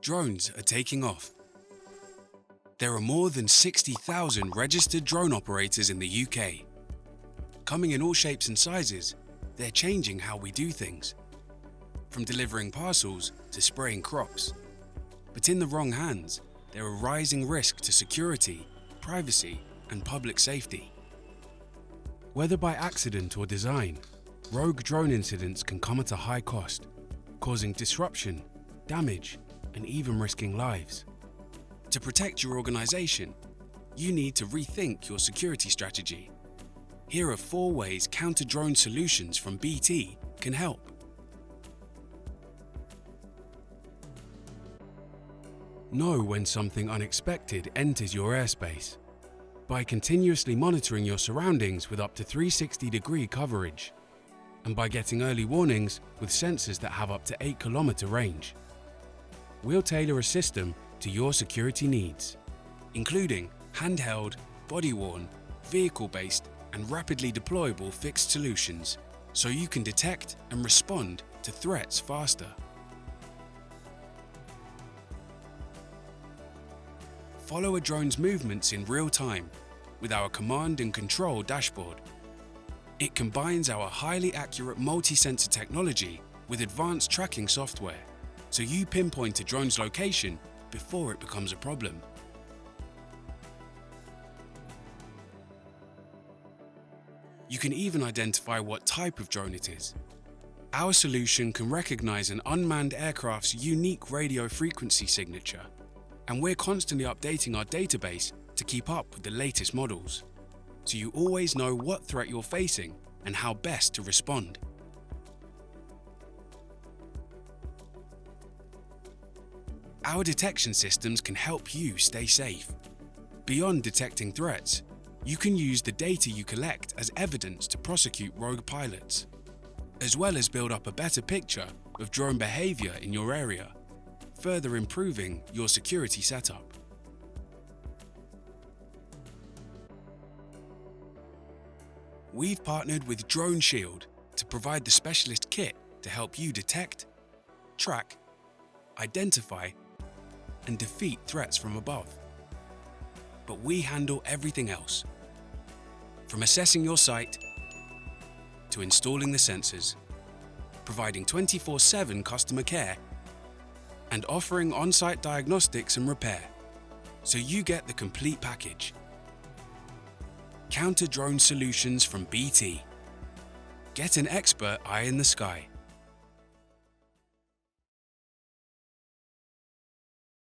Drones are taking off. There are more than 60,000 registered drone operators in the UK. Coming in all shapes and sizes, they're changing how we do things. From delivering parcels to spraying crops. But in the wrong hands, there are rising risks to security, privacy, and public safety. Whether by accident or design, rogue drone incidents can come at a high cost, causing disruption, damage, and even risking lives. To protect your organization, you need to rethink your security strategy. Here are 4 ways counter-drone solutions from BT can help. Know when something unexpected enters your airspace by continuously monitoring your surroundings with up to 360-degree coverage, and by getting early warnings with sensors that have up to 8-kilometer range. We'll tailor a system to your security needs, including handheld, body-worn, vehicle-based, and rapidly deployable fixed solutions, so you can detect and respond to threats faster. Follow a drone's movements in real time with our command and control dashboard. It combines our highly accurate multi-sensor technology with advanced tracking software, so you pinpoint a drone's location before it becomes a problem. You can even identify what type of drone it is. Our solution can recognize an unmanned aircraft's unique radio frequency signature, and we're constantly updating our database to keep up with the latest models, so you always know what threat you're facing and how best to respond. Our detection systems can help you stay safe. Beyond detecting threats, you can use the data you collect as evidence to prosecute rogue pilots, as well as build up a better picture of drone behavior in your area, further improving your security setup. We've partnered with Drone Shield to provide the specialist kit to help you detect, track, identify, and defeat threats from above. But we handle everything else, from assessing your site to installing the sensors, providing 24/7 customer care, and offering on-site diagnostics and repair, so you get the complete package. Counter-drone solutions from BT. Get an expert eye in the sky.